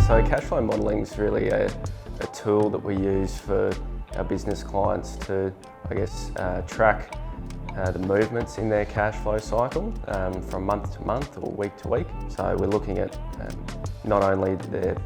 So cash flow modelling is really a tool that we use for our business clients to, track the movements in their cash flow cycle from month to month or week to week. So we're looking at not only their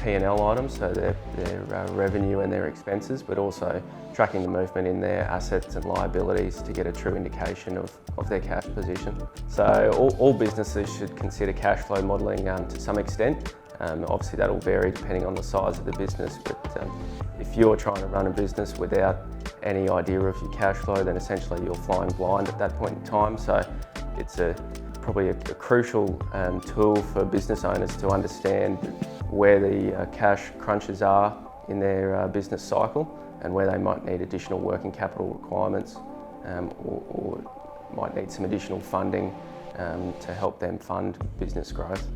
P&L items, so their revenue and their expenses, but also tracking the movement in their assets and liabilities to get a true indication of their cash position. So all businesses should consider cash flow modelling to some extent. Obviously that'll vary depending on the size of the business, but if you're trying to run a business without any idea of your cash flow, then essentially you're flying blind at that point in time. So it's probably a crucial tool for business owners to understand where the cash crunches are in their business cycle and where they might need additional working capital requirements or might need some additional funding to help them fund business growth.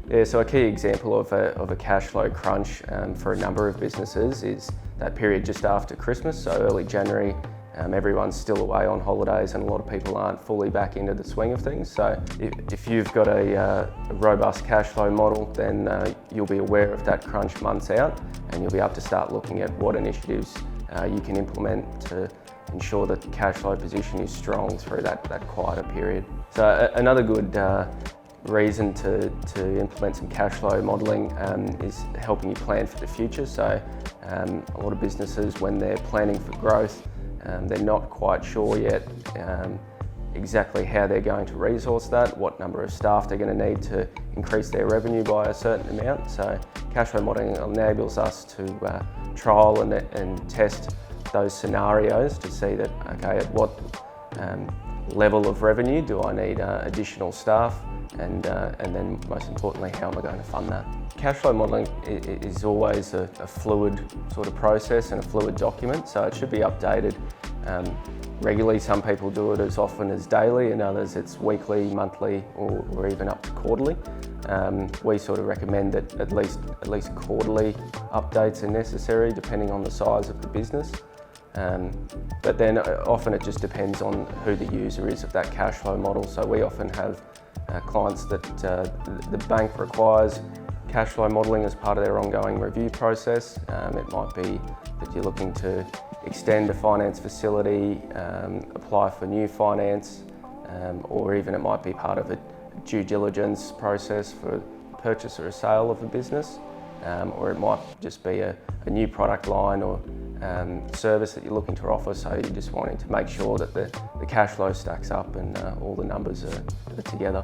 Yeah, so a key example of a cash flow crunch for a number of businesses is that period just after Christmas, so early January. Everyone's still away on holidays and a lot of people aren't fully back into the swing of things. So if you've got a robust cash flow model, then you'll be aware of that crunch months out and you'll be able to start looking at what initiatives you can implement to ensure that the cash flow position is strong through that quieter period. So another good reason to implement some cash flow modelling is helping you plan for the future. So a lot of businesses, when they're planning for growth, they're not quite sure yet exactly how they're going to resource that, what number of staff they're going to need to increase their revenue by a certain amount. So cash flow modelling enables us to trial and test those scenarios to see that, okay, at what level of revenue do I need additional staff, and then most importantly, how am I going to fund that? Cash flow modelling is always a fluid sort of process and a fluid document, so it should be updated regularly. Some people do it as often as daily, and others it's weekly, monthly, or even up to quarterly. We sort of recommend that at least quarterly updates are necessary depending on the size of the business. But then often it just depends on who the user is of that cash flow model. So we often have clients that the bank requires cash flow modelling as part of their ongoing review process. It might be that you're looking to extend a finance facility, apply for new finance, or even it might be part of a due diligence process for purchase or a sale of a business, or it might just be a new product line or service that you're looking to offer, so you're just wanting to make sure that the cash flow stacks up and all the numbers are together.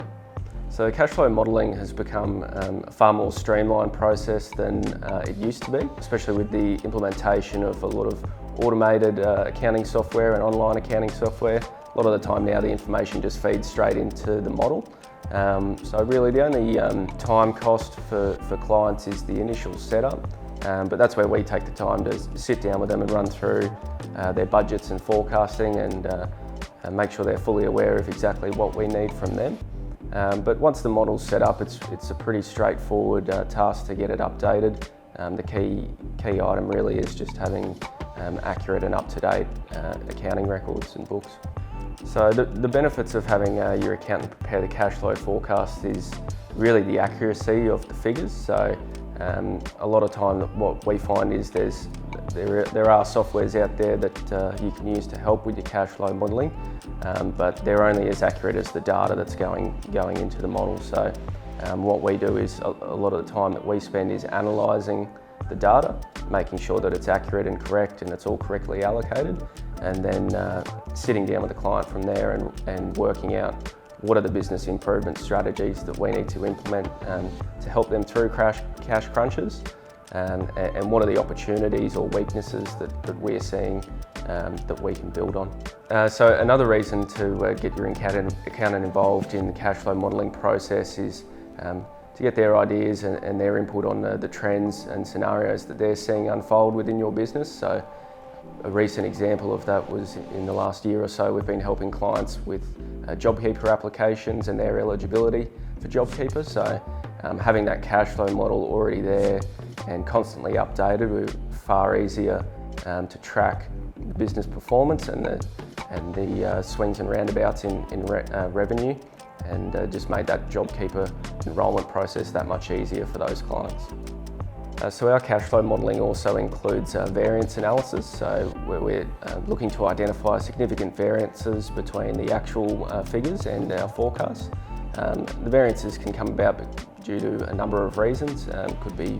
So cash flow modelling has become a far more streamlined process than it used to be, especially with the implementation of a lot of automated accounting software and online accounting software. A lot of the time now the information just feeds straight into the model. So really the only time cost for clients is the initial setup. But that's where we take the time to sit down with them and run through their budgets and forecasting and make sure they're fully aware of exactly what we need from them. But once the model's set up, it's a pretty straightforward task to get it updated. The key item really is just having accurate and up-to-date accounting records and books. So the benefits of having your accountant prepare the cash flow forecast is really the accuracy of the figures. So a lot of time what we find is there are softwares out there that you can use to help with your cash flow modelling, but they're only as accurate as the data that's going into the model. So what we do is a lot of the time that we spend is analysing the data, making sure that it's accurate and correct and it's all correctly allocated, and then sitting down with the client from there and working out what are the business improvement strategies that we need to implement to help them through cash crunches, and what are the opportunities or weaknesses that we're seeing that we can build on. So another reason to get your accountant involved in the cash flow modelling process is to get their ideas and their input on the trends and scenarios that they're seeing unfold within your business. So a recent example of that was in the last year or so, we've been helping clients with JobKeeper applications and their eligibility for JobKeeper. So having that cash flow model already there and constantly updated, we're far easier to track the business performance and and the swings and roundabouts in revenue, and just made that JobKeeper enrolment process that much easier for those clients. So our cash flow modelling also includes variance analysis, so where we're looking to identify significant variances between the actual figures and our forecasts. The variances can come about due to a number of reasons. It could be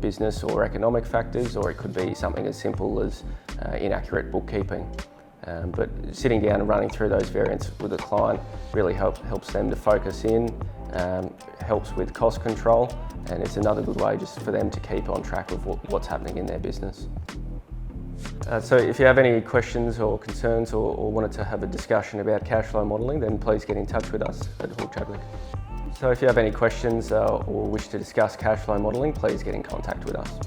business or economic factors, or it could be something as simple as inaccurate bookkeeping. But sitting down and running through those variants with a client really helps them to focus in, helps with cost control, and it's another good way just for them to keep on track of what's happening in their business. So if you have any questions or concerns or wanted to have a discussion about cash flow modelling, then please get in touch with us at Hall Chadwick. So if you have any questions or wish to discuss cash flow modelling, please get in contact with us.